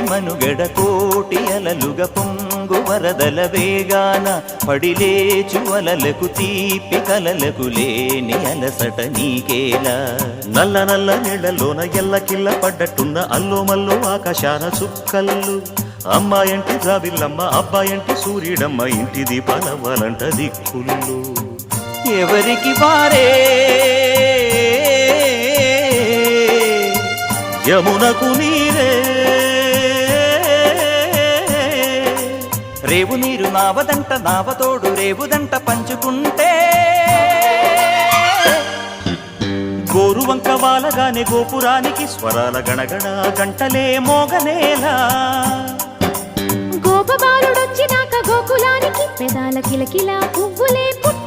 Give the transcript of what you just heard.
మనుగడ కోటి అలలుగ పొంగు వరదల వేగాన పడిలేచు అలలకు తీపి కలలకు లేని అలసట నీకేలా నల్ల నల్ల నీళ్లలోన ఎల్లకిల్ల పడ్డట్టున్న అల్లో మల్లో ఆకాశాన చుక్కల్లు అమ్మాయంటి జాబిల్లమ్మ అబ్బాయంటి సూర్యుడమ్మ ఇంటి దీపాలవ్వాలంట దిక్కుళ్ళు ఎవరికి వారే యమునకు నీరే రేవు నీరు నావదంట నావతోడు రేవుదంట పంచుకుంటే గోరువంక వాలగానే గోపురానికి స్వరాల గణగణ గంటలే మోగనేలా గోపబాలుడొచ్చినాక గోకులానికి పెదాల కిలకిలా పువ్వులే పుట్ట